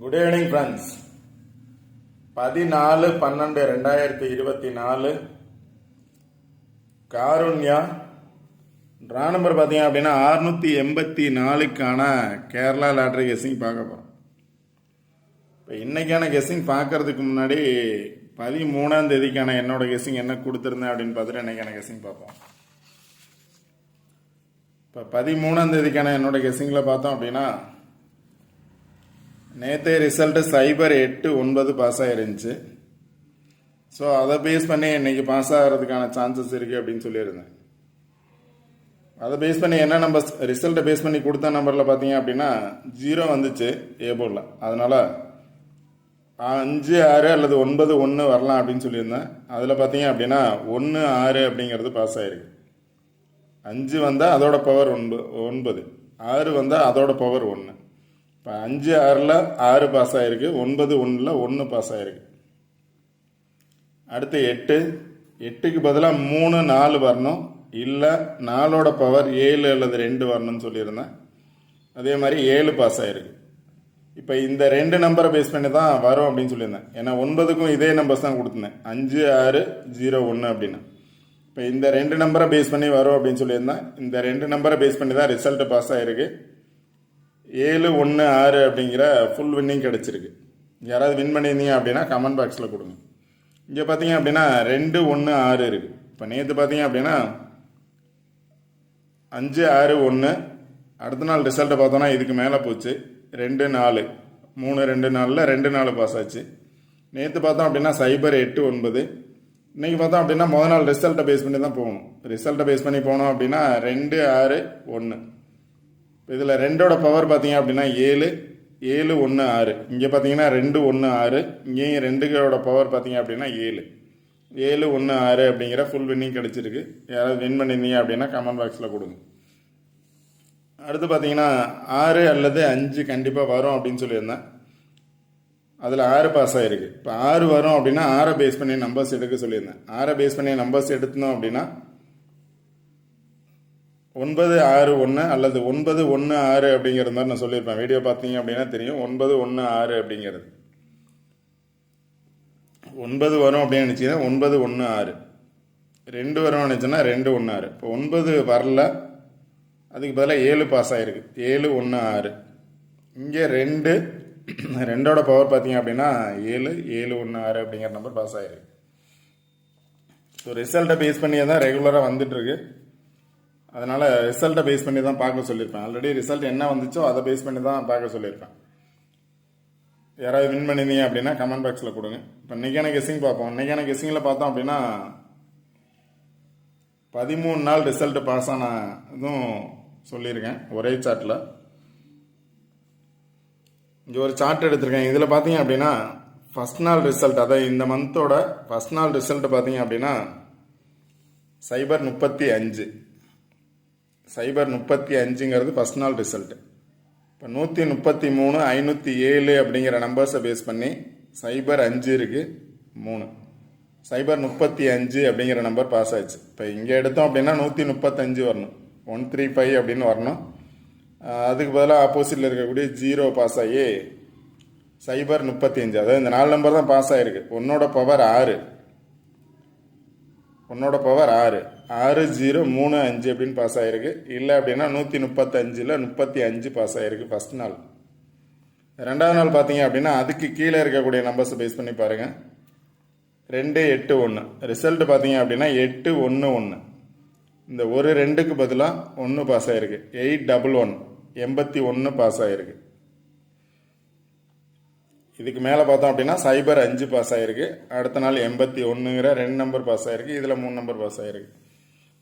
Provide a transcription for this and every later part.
Good evening friends. 14/12/2024 Karunya draw number பார்த்தீங்க அப்படின்னா 684க்கான Kerala lottery guessing பார்க்க போகிறோம். இப்போ இன்றைக்கான கெஸ்ஸிங் பார்க்கறதுக்கு முன்னாடி 13ஆம் தேதிக்கான என்னோட கெஸ்ஸிங் என்ன கொடுத்துருந்தேன் அப்படின்னு பார்த்துட்டு இன்றைக்கான கெஸ்ஸிங் பார்ப்போம். இப்போ 13ஆம் தேதிக்கான என்னோட கெஸ்ஸிங்கில் பார்த்தோம் அப்படின்னா நேற்று ரிசல்ட்டு 089 பாஸ் ஆகிருந்துச்சு. ஸோ அதை பேஸ் பண்ணி இன்னைக்கு பாஸ் ஆகிறதுக்கான சான்சஸ் இருக்குது அப்படின்னு சொல்லியிருந்தேன். அதை பேஸ் பண்ணி என்ன நம்பர் ரிசல்ட்டை பேஸ் பண்ணி கொடுத்த நம்பரில் பார்த்தீங்க அப்படின்னா 0 வந்துச்சு ஏ போர்டில். அதனால் 5, 6 அல்லது 9, 1 வரலாம் அப்படின்னு சொல்லியிருந்தேன். அதில் பார்த்தீங்க அப்படின்னா 1, 6 அப்படிங்கிறது பாஸ் ஆகிருக்கு. 5 வந்தால் அதோட பவர் 9, 6 வந்தால் அதோட பவர் 1. இப்போ 5, 6ல் 6 பாஸ் ஆகிருக்கு, 9, 1ல் 1 பாஸ் ஆகிருக்கு. அடுத்து 8க்கு பதிலாக 3, 4 வரணும், இல்லை 4ஓட பவர் 7 அல்லது 2 வரணும்னு சொல்லியிருந்தேன். அதே மாதிரி 7 பாஸ் ஆகிருக்கு. இப்போ இந்த 2 நம்பரை பேஸ் பண்ணி தான் வரும் அப்படின்னு சொல்லியிருந்தேன். ஏன்னா 9க்கும் இதே நம்பர்ஸ் தான் கொடுத்துருந்தேன், 5, 6, 0, 1 அப்படின்னு. இப்போ இந்த 2 நம்பரை பேஸ் பண்ணி வரும் அப்படின்னு சொல்லியிருந்தேன். இந்த 2 நம்பரை பேஸ் பண்ணி தான் ரிசல்ட் பாஸ் ஆகிருக்கு. 7, 1, 6 அப்படிங்கிற ஃபுல் வின்னிங் கிடச்சிருக்கு. யாராவது வின் பண்ணியிருந்தீங்க அப்படின்னா கமெண்ட் பாக்ஸில் கொடுங்க. இங்கே பார்த்தீங்க அப்படின்னா 2, 1, 6 இருக்குது. இப்போ நேற்று பார்த்தீங்க அப்படின்னா 5, 6, 1. அடுத்த நாள் ரிசல்ட்டை பார்த்தோன்னா இதுக்கு மேலே போச்சு, 2, 4, 3, 2, 4ல் 2, 4 பாஸ் ஆச்சு. நேற்று பார்த்தோம் அப்படின்னா 0, 8, 9. இன்றைக்கி பார்த்தோம் அப்படின்னா முதல் நாள் ரிசல்ட்டை பேஸ் பண்ணி தான் போகணும். ரிசல்ட்டை பேஸ் பண்ணி போனோம் அப்படின்னா 2, 6, 1. இதில் 2ஓட பவர் பார்த்தீங்க அப்படின்னா 7, 7, 1, 6. இங்கே பார்த்தீங்கன்னா 2, 1, 6. இங்கேயும் 2ஓட பவர் பார்த்தீங்க அப்படின்னா 7, 7, 1, 6 அப்படிங்கிற ஃபுல் வின்னிங் கிடச்சிருக்கு. யாராவது வின் பண்ணியிருந்தீங்க அப்படின்னா கமெண்ட் பாக்ஸில் கொடுங்க. அடுத்து பார்த்தீங்கன்னா 6 அல்லது 5 கண்டிப்பாக வரும் அப்படின்னு சொல்லியிருந்தேன். அதில் 6 பாஸ் ஆகிருக்கு. இப்போ 6 வரும் அப்படின்னா 6 பேஸ் பண்ணி நம்பர்ஸ் எடுக்க சொல்லியிருந்தேன். 6 பேஸ் பண்ணி நம்பர்ஸ் எடுத்தோம் அப்படின்னா 9, 6, 1 அல்லது 9, 1, 6 அப்படிங்கிற மாதிரி நான் சொல்லியிருப்பேன். வீடியோ பார்த்தீங்க அப்படின்னா தெரியும். 9, 1, 6 அப்படிங்கிறது 9 வரும் அப்படின்னு நினச்சிங்கன்னா 9, 1, 6. 2 வரும் நினச்சோன்னா 2, 1, 6. இப்போ 9 வரல, அதுக்கு பதிலாக 7 பாஸ் ஆகிருக்கு, 7, 1, 6. இங்கே 2ஓட பவர் பார்த்தீங்க அப்படின்னா 7, 7, 1, 6 அப்படிங்கிற நம்பர் பாஸ் ஆகிருக்கு. ஸோ ரிசல்ட்டை பேஸ் பண்ணியே தான் ரெகுலராக வந்துட்டுருக்கு. அதனால் ரிசல்ட்டை பேஸ் பண்ணி தான் பார்க்க சொல்லியிருப்பேன். ஆல்ரெடி ரிசல்ட் என்ன வந்துச்சோ அதை பேஸ் பண்ணி தான் பார்க்க சொல்லியிருப்பேன். யாராவது வின் பண்ணியிருந்தீங்க அப்படின்னா கமெண்ட் பாக்ஸில் கொடுங்க. இப்போ இன்றைக்கான கெஸ்ஸிங் பார்ப்போம். இன்றைக்கான கெஸ்ஸிங்கில் பார்த்தோம் அப்படின்னா 13 நாள் ரிசல்ட்டு பாஸ் ஆன இதுவும் சொல்லியிருக்கேன் ஒரே சார்ட்டில். இங்கே ஒரு சார்ட் எடுத்திருக்கேன். இதில் பார்த்தீங்க அப்படின்னா ஃபஸ்ட் நாள் ரிசல்ட், அதாவது இந்த மந்தோட ஃபஸ்ட் நாள் ரிசல்ட் பார்த்தீங்க அப்படின்னா 035. 035ங்கிறது ஃபஸ்ட் நாள் ரிசல்ட்டு. இப்போ 133, 507 அப்படிங்கிற நம்பர்ஸை பேஸ் பண்ணி 0, 5 இருக்குது, 3. 035 அப்படிங்கிற நம்பர் பாஸ் ஆச்சு. இப்போ இங்கே எடுத்தோம் அப்படின்னா 135 வரணும், 135 அப்படின்னு வரணும். அதுக்கு பதிலாக ஆப்போசிட்டில் இருக்கக்கூடிய 0 பாஸ் ஆகி 035. அதாவது இந்த 4 நம்பர் தான் பாஸ் ஆகிருக்கு. 1ஓட பவர் 6, 1ஓட பவர் 6, 6, 0, 3, 5 அப்படின்னு பாஸ் ஆகிருக்கு. இல்லை அப்படின்னா 135ல் 35 பாஸ் ஆகிருக்கு ஃபஸ்ட் நாள். ரெண்டாவது நாள் பார்த்தீங்க அப்படின்னா அதுக்கு கீழே இருக்கக்கூடிய நம்பர்ஸை பேஸ் பண்ணி பாருங்கள். 2, 8, 1. ரிசல்ட் பார்த்தீங்க அப்படின்னா 8, 1, 1. இந்த ஒரு 2க்கு பதிலாக 1 பாஸ் ஆகிருக்கு. 811, 81 பாஸ் ஆகிருக்கு. இதுக்கு மேலே பார்த்தோம் அப்படின்னா 0, 5 பாஸ் ஆகிருக்கு. அடுத்த நாள் 81ங்கிற 2 நம்பர் பாஸ் ஆகிருக்கு. இதில் 3 நம்பர் பாஸ் ஆகிருக்கு.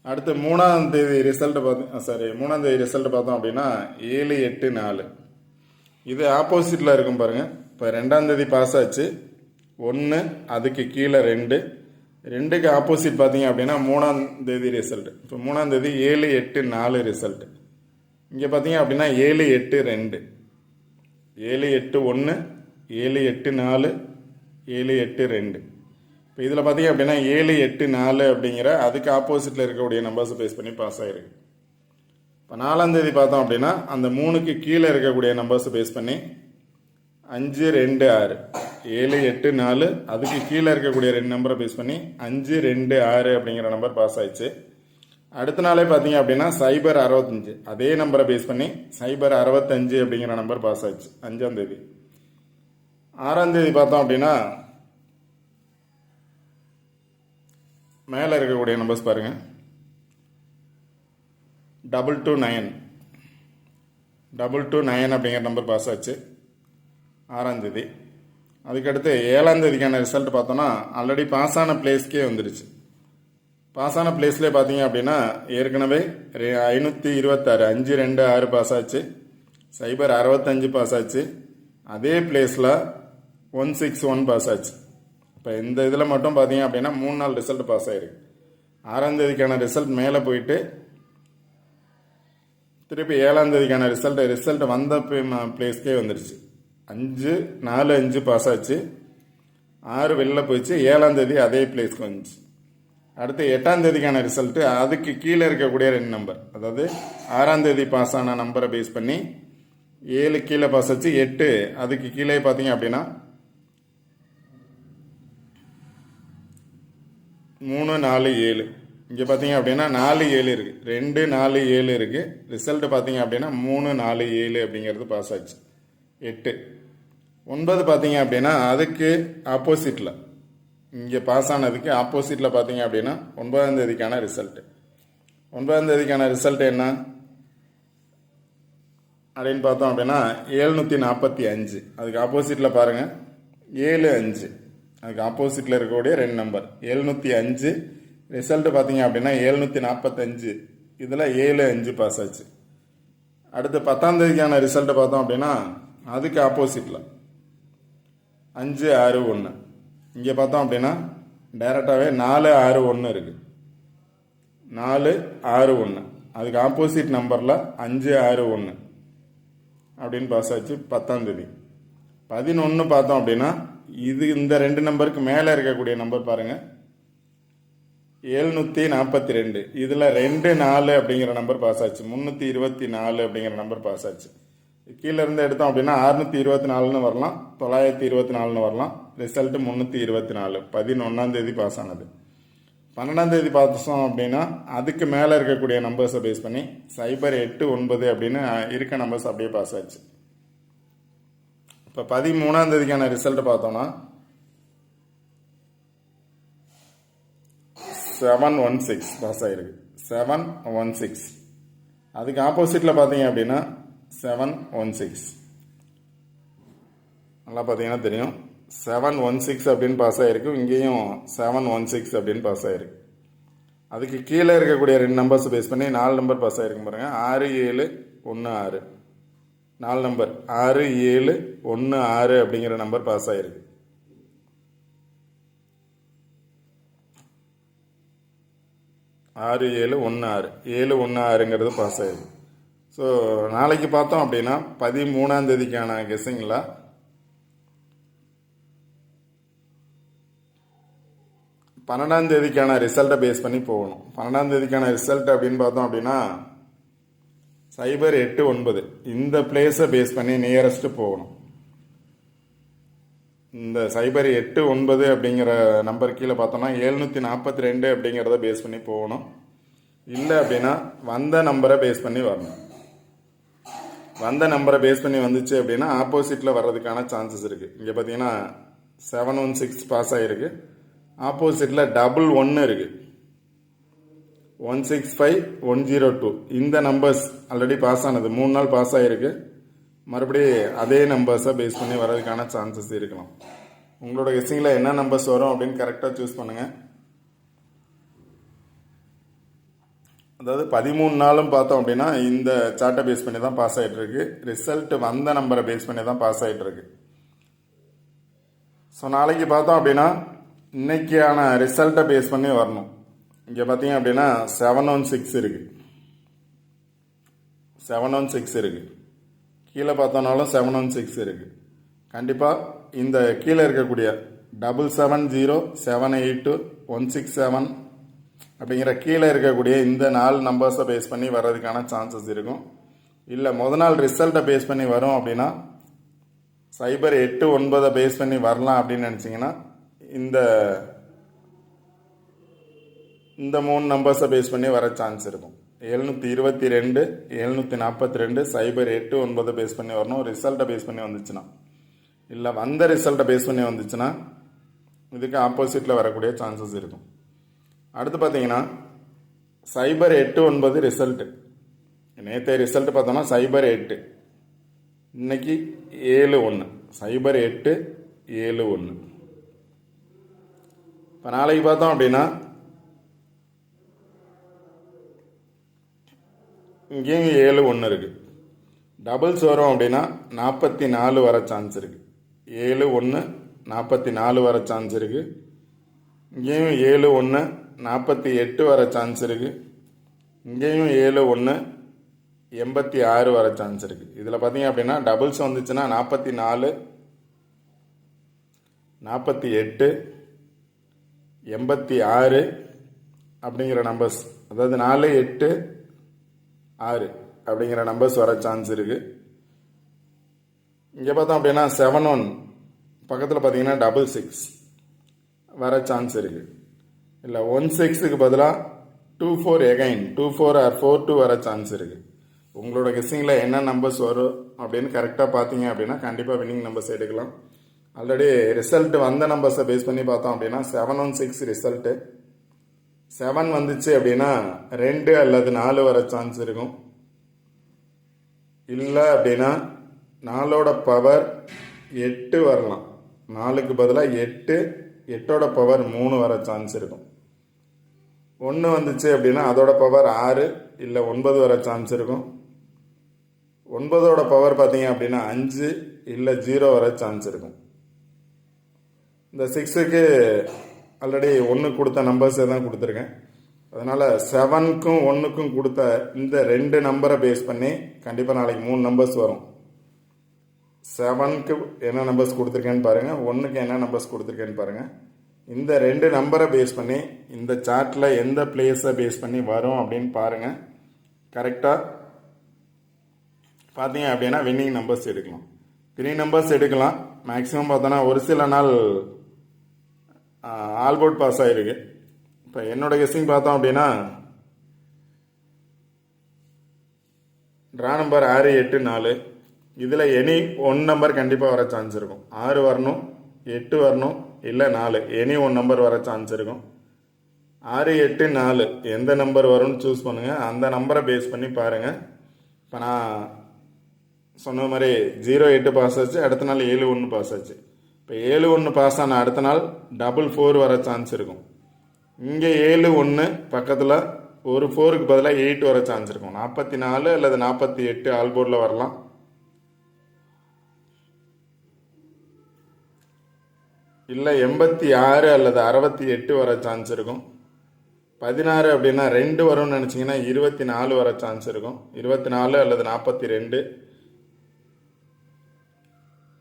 அடுத்து 3ஆம் தேதி ரிசல்ட்டு பார்த்தோம் அப்படின்னா 7, 8, 4. இது ஆப்போசிட்டில் இருக்கும் பாருங்கள். இப்போ 2ஆம் தேதி பாஸ் ஆச்சு 1, அதுக்கு கீழே 2. 2க்கு ஆப்போசிட் பார்த்தீங்க அப்படின்னா 3ஆம் தேதி ரிசல்ட்டு. இப்போ 3ஆம் தேதி 7, 8, 4 ரிசல்ட்டு. இங்கே பார்த்தீங்க அப்படின்னா 7, 8, 2, 7, 8, 1, 7, 8, 4, 7, 8, 2. இப்போ இதில் பார்த்தீங்க அப்படின்னா 7, 8, 4 அப்படிங்கிற அதுக்கு ஆப்போசிட்டில் இருக்கக்கூடிய நம்பர்ஸை பேஸ் பண்ணி பாஸ் ஆகிருக்கு. இப்போ 4ஆம் தேதி பார்த்தோம் அப்படின்னா அந்த 3க்கு கீழே இருக்கக்கூடிய நம்பர்ஸை பேஸ் பண்ணி 5 2 6 7 8 4. அதுக்கு கீழே இருக்கக்கூடிய 2 நம்பரை பேஸ் பண்ணி 5 2 6 அப்படிங்கிற நம்பர் பாஸ் ஆயிடுச்சு. அடுத்த நாளே பார்த்தீங்க அப்படின்னா 065 அதே நம்பரை பேஸ் பண்ணி 065 அப்படிங்கிற நம்பர் பாஸ் ஆயிடுச்சு 5ஆம் தேதி. 6ஆம் தேதி பார்த்தோம் அப்படின்னா மேலே இருக்கக்கூடிய நம்பர்ஸ் பாருங்க. 229 அப்படிங்கிற நம்பர் பாஸ் ஆச்சு 6ஆம் தேதி. அதுக்கடுத்து 7ஆம் தேதிக்கான ரிசல்ட் பார்த்தோன்னா ஆல்ரெடி பாஸ் ஆன பிளேஸ்க்கே வந்துடுச்சு. பாஸ் ஆன பிளேஸ்லேயே பார்த்தீங்க அப்படின்னா ஏற்கனவே 526 5 2 6 பாஸ் ஆச்சு. 065 பாஸ் ஆச்சு. அதே பிளேஸில் 161 பாஸ் ஆச்சு. இப்போ இந்த இதில் மட்டும் பார்த்தீங்க அப்படின்னா 3 நாள் ரிசல்ட் பாஸ் ஆயிருக்கு. 6ஆம் தேதிக்கான ரிசல்ட் மேலே போயிட்டு திருப்பி 7ஆம் தேதிக்கான ரிசல்ட் வந்த பிளேஸ்க்கே வந்துடுச்சு. 5 4 5 பாஸ் ஆச்சு. 6 வெளில போயிடுச்சு. 7ஆம் தேதி அதே பிளேஸ்க்கு வந்துச்சு. அடுத்து 8ஆம் தேதிக்கான ரிசல்ட்டு அதுக்கு கீழே இருக்கக்கூடிய 2 நம்பர், அதாவது 6ஆம் தேதி பாஸ் ஆன நம்பரை பேஸ் பண்ணி 7 கீழே பாஸ் ஆச்சு. 8 அதுக்கு கீழே பார்த்தீங்க அப்படின்னா 3 4 7. இங்கே பார்த்தீங்க அப்படின்னா 4 7 இருக்குது. 2 4 7 இருக்குது. ரிசல்ட் பார்த்தீங்க அப்படின்னா 3 4 7 அப்படிங்கிறது பாஸ் ஆச்சு. 8 9 பார்த்தீங்க அப்படின்னா அதுக்கு ஆப்போசிட்டில் இங்கே பாஸ் ஆனதுக்கு ஆப்போசிட்டில் பார்த்தீங்க அப்படின்னா 9ஆம் தேதிக்கான ரிசல்ட்டு. 9ஆம் தேதிக்கான ரிசல்ட் என்ன அப்படின்னு பார்த்தோம் அப்படின்னா 745. அதுக்கு ஆப்போசிட்டில் பாருங்கள் 7 5. அதுக்கு ஆப்போசிட்டில் இருக்கக்கூடிய 2 நம்பர் 705. ரிசல்ட்டு பார்த்தீங்க அப்படின்னா 745. இதில் 7 5 பாஸ் ஆச்சு. அடுத்து 10ஆம் தேதிக்கான ரிசல்ட்டை பார்த்தோம் அப்படின்னா அதுக்கு ஆப்போசிட்டில் 5 6 1. இங்கே பார்த்தோம் அப்படின்னா டைரெக்டாகவே 4 6 1 இருக்குது. 4 6 1. அதுக்கு ஆப்போசிட் நம்பரில் 5 6 1 அப்படின்னு பாஸ் ஆச்சு 10ஆம் தேதி. 11 பார்த்தோம் அப்படின்னா இந்த 2 நம்பருக்கு மேலே இருக்கக்கூடிய நம்பர் பாருங்கள் 742. இதில் 2 4 அப்படிங்கிற நம்பர் பாஸ் ஆச்சு. 324 அப்படிங்கிற நம்பர் பாஸ் ஆச்சு. கீழே இருந்து எடுத்தோம் அப்படின்னா 624ன்னு வரலாம், 924ன்னு வரலாம். ரிசல்ட்டு 324. 11ஆம் தேதி பாஸ் ஆனது. 12ஆம் தேதி பார்த்தோம் அப்படின்னா அதுக்கு மேலே இருக்கக்கூடிய நம்பர்ஸை பேஸ் பண்ணி 089 அப்படின்னு இருக்க நம்பர்ஸ் அப்படியே பாஸ் ஆச்சு. இப்போ 13ஆம் தேதிக்கான ரிசல்ட் பார்த்தோம்னா 716 பாஸ் ஆகிருக்கு. 716. அதுக்கு ஆப்போசிட்டில் பார்த்தீங்க அப்படின்னா 716. நல்லா பார்த்தீங்கன்னா தெரியும் 716 அப்படின்னு பாஸ் ஆகிருக்கு. இங்கேயும் 716 அப்படின்னு பாஸ் ஆகிருக்கு. அதுக்கு கீழே இருக்கக்கூடிய 2 நம்பர்ஸ் பேஸ் பண்ணி 4 நம்பர் பாஸ் ஆகிருக்கு பாருங்கள். 6 7 1 6. 4 நம்பர் 6 7 1 6 அப்படிங்கிற நம்பர் பாஸ் ஆகிருக்கு. ஆறு 7 1 6 7 1 6ங்கிறது பாஸ் ஆகிருக்கு. ஸோ நாளைக்கு பார்த்தோம் அப்படின்னா 13ஆம் தேதிக்கான கெஸ்ஸிங்கில் 12ஆம் தேதிக்கான ரிசல்ட்டை பேஸ் பண்ணி போகணும். 12ஆம் தேதிக்கான ரிசல்ட் அப்படின்னு பார்த்தோம் அப்படின்னா 089 இந்த பிளேஸை பேஸ் பண்ணி நியரஸ்ட் போகணும். இந்த 089 அப்படிங்கிற நம்பர் கீழே பார்த்தோம்னா 742 அப்படிங்கிறத பேஸ் பண்ணி போகணும். இல்லை அப்படின்னா வந்த நம்பரை பேஸ் பண்ணி வரணும். வந்த நம்பரை பேஸ் பண்ணி வந்துச்சு அப்படின்னா ஆப்போசிட்டில் வர்றதுக்கான சான்சஸ் இருக்குது. இங்கே பார்த்தீங்கன்னா 716 பாஸ் ஆகிருக்கு. ஆப்போசிட்டில் 111 இருக்குது. 165 102 இந்த நம்பர்ஸ் ஆல்ரெடி பாஸ் ஆனது. 3 நாள் பாஸ் ஆகிருக்கு. மறுபடியும் அதே நம்பர்ஸை பேஸ் பண்ணி வர்றதுக்கான சான்சஸ் இருக்கலாம். உங்களோட கெஸ்ஸிங்கில் என்ன நம்பர்ஸ் வரும் அப்படின்னு கரெக்டாக சூஸ் பண்ணுங்கள். அதாவது 13 நாளும் பார்த்தோம் அப்படின்னா இந்த சார்ட்டை பேஸ் பண்ணி தான் பாஸ் ஆகிட்டு இருக்கு. ரிசல்ட் வந்த நம்பரை பேஸ் பண்ணி தான் பாஸ் ஆகிட்டு இருக்கு. ஸோ நாளைக்கு பார்த்தோம் அப்படின்னா இன்னைக்கான ரிசல்ட்டை பேஸ் பண்ணி வரணும். இங்கே பார்த்தீங்க அப்படின்னா 716 இருக்குது. 716 இருக்குது. கீழே பார்த்தோம்னாலும் 716 இருக்குது. கண்டிப்பாக இந்த கீழே இருக்கக்கூடிய 770 782 167 அப்படிங்கிற கீழே இருக்கக்கூடிய இந்த 4 நம்பர்ஸை பேஸ் பண்ணி வர்றதுக்கான சான்சஸ் இருக்கும். இல்லை முத நாள் ரிசல்ட்டை பேஸ் பண்ணி வரும் அப்படின்னா 089 பேஸ் பண்ணி வரலாம் அப்படின்னு நினச்சிங்கன்னா இந்த 3 நம்பர்ஸை பேஸ் பண்ணி வர சான்ஸ் இருக்கும். 722 742 089 பேஸ் பண்ணி வரணும். ரிசல்ட்டை பேஸ் பண்ணி வந்துச்சுன்னா, இல்லை வந்த ரிசல்ட்டை பேஸ் பண்ணி வந்துச்சுன்னா இதுக்கு ஆப்போசிட்டில் வரக்கூடிய சான்சஸ் இருக்கும். அடுத்து பார்த்தீங்கன்னா 089 ரிசல்ட்டு. நேற்றைய ரிசல்ட் பார்த்தோன்னா 08, இன்னைக்கு 71. 08 71. இப்போ நாளைக்கு பார்த்தோம் அப்படின்னா இங்கேயும் 71 இருக்குது. டபுள்ஸ் வரும் அப்படின்னா 44 வர சான்ஸ் இருக்குது. 71 44 வர சான்ஸ் இருக்குது. இங்கேயும் 71 48 வர சான்ஸ் இருக்குது. இங்கேயும் 71 86 வர சான்ஸ் இருக்குது. இதில் பார்த்தீங்க அப்படின்னா டபுள்ஸ் வந்துச்சுன்னா 44 48 86 அப்படிங்கிற நம்பர்ஸ், அதாவது 4 8 6 அப்படிங்கிற நம்பர்ஸ் வர சான்ஸ் இருக்குது. இங்கே பார்த்தோம் அப்படின்னா 71 பக்கத்தில் பார்த்தீங்கன்னா 66 வர சான்ஸ் இருக்குது. இல்லை 16க்கு பதிலாக 24 எகைன் 24 ஆர் 42 வர சான்ஸ் இருக்குது. உங்களோட கெஸ்ஸிங்கில் என்ன நம்பர்ஸ் வரும் அப்படின்னு கரெக்டாக பார்த்தீங்க அப்படின்னா கண்டிப்பாக வின்னிங் நம்பர்ஸ் எடுக்கலாம். ஆல்ரெடி ரிசல்ட் வந்த நம்பர்ஸை பேஸ் பண்ணி பார்த்தோம் அப்படின்னா 716 ரிசல்ட்டு. 7 வந்துச்சு அப்படின்னா 2 அல்லது 4 வர சான்ஸ் இருக்கும். இல்லை அப்படின்னா 4ஓட பவர் 8 வரலாம். 4க்கு பதிலாக 8, 8ஓட பவர் 3 வர சான்ஸ் இருக்கும். 1 வந்துச்சு அப்படின்னா அதோட பவர் 6 இல்லை 9 வர சான்ஸ் இருக்கும். 9ஓட பவர் பார்த்தீங்க அப்படின்னா 5 இல்லை 0 வர சான்ஸ் இருக்கும். இந்த 6க்கு ஆல்ரெடி 1 கொடுத்த நம்பர்ஸை தான் கொடுத்துருக்கேன். அதனால் 7க்கும் 1க்கும் கொடுத்த இந்த 2 நம்பரை பேஸ் பண்ணி கண்டிப்பாக நாளைக்கு 3 நம்பர்ஸ் வரும். 7க்கு என்ன நம்பர்ஸ் கொடுத்துருக்கேன்னு பாருங்கள், 1க்கு என்ன நம்பர்ஸ் கொடுத்துருக்கேன்னு பாருங்கள். இந்த 2 நம்பரை பேஸ் பண்ணி இந்த சார்ட்டில் எந்த பிளேஸை பேஸ் பண்ணி வரும் அப்படின்னு பாருங்கள். கரெக்டாக பார்த்தீங்க அப்படின்னா வின்னிங் நம்பர்ஸ் எடுக்கலாம். 3 நம்பர்ஸ் எடுக்கலாம். மேக்ஸிமம் பார்த்தோன்னா ஒரு சில நாள் ஆல்போர்ட் பாஸ் ஆகிருக்கு. இப்போ என்னோட கெஸ்ஸிங் பார்த்தோம் அப்படின்னா ட்ரா நம்பர் 6 8 4. இதில் எனி 1 நம்பர் கண்டிப்பாக வர சான்ஸ் இருக்கும். 6 வரணும், 8 வரணும், இல்லை 4, எனி 1 நம்பர் வர சான்ஸ் இருக்கும். 6 8 4 எந்த நம்பர் வரும்னு சூஸ் பண்ணுங்கள். அந்த நம்பரை பேஸ் பண்ணி பாருங்கள். இப்போ நான் சொன்ன மாதிரி 08 பாஸ் ஆச்சு, அடுத்த நாள் 71 பாஸ் ஆச்சு. இப்போ 71 பாஸ் ஆன அடுத்த நாள் 4 வர சான்ஸ் இருக்கும். இங்கே 71 பக்கத்தில் ஒரு 4க்கு பதிலாக 8 வர சான்ஸ் இருக்கும். 44 அல்லது 48 ஆல்போர்டில் வரலாம். இல்லை 86 அல்லது 68 வர சான்ஸ் இருக்கும். 16 அப்படின்னா 2 வரும்னு நினச்சிங்கன்னா 24 வர சான்ஸ் இருக்கும். 24 அல்லது 42.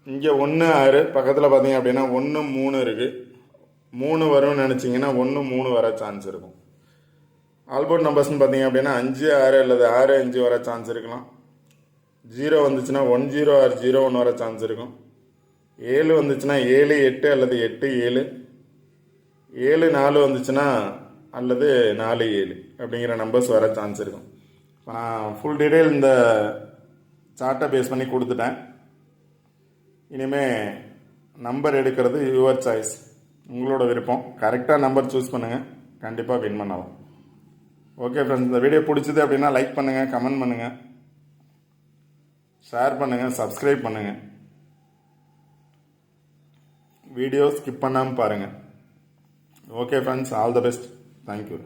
இங்கே 1 6 பக்கத்தில் பார்த்தீங்க அப்படின்னா 1 3 இருக்குது. 3 வரும்னு நினச்சிங்கன்னா 1 3 வர சான்ஸ் இருக்கும். ஆல்போர்ட் நம்பர்ஸ்னு பார்த்தீங்க அப்படின்னா 5 6 அல்லது 6 5 வர சான்ஸ் இருக்கலாம். 0 வந்துச்சுன்னா 1 0 ஆர் 0 1 வர சான்ஸ் இருக்கும். 7 வந்துச்சுன்னா 7 8 அல்லது 8 7. 7 4 வந்துச்சுன்னா அல்லது 4 7 அப்படிங்கிற நம்பர்ஸ் வர சான்ஸ் இருக்கும். இப்போ நான் ஃபுல் டீட்டெயில் இந்த சார்ட்டை பேஸ் பண்ணி கொடுத்துட்டேன். இனிமேல் நம்பர் எடுக்கிறது யுவர் சாய்ஸ், உங்களோட விருப்பம். கரெக்டாக நம்பர் சூஸ் பண்ணுங்கள், கண்டிப்பாக வின் பண்ணலாம். ஓகே ஃப்ரெண்ட்ஸ், இந்த வீடியோ பிடிச்சது அப்படின்னா லைக் பண்ணுங்கள், கமெண்ட் பண்ணுங்கள், ஷேர் பண்ணுங்கள், சப்ஸ்கிரைப் பண்ணுங்கள். வீடியோ ஸ்கிப் பண்ணாமல் பாருங்கள். Okay friends, all the best. Thank you.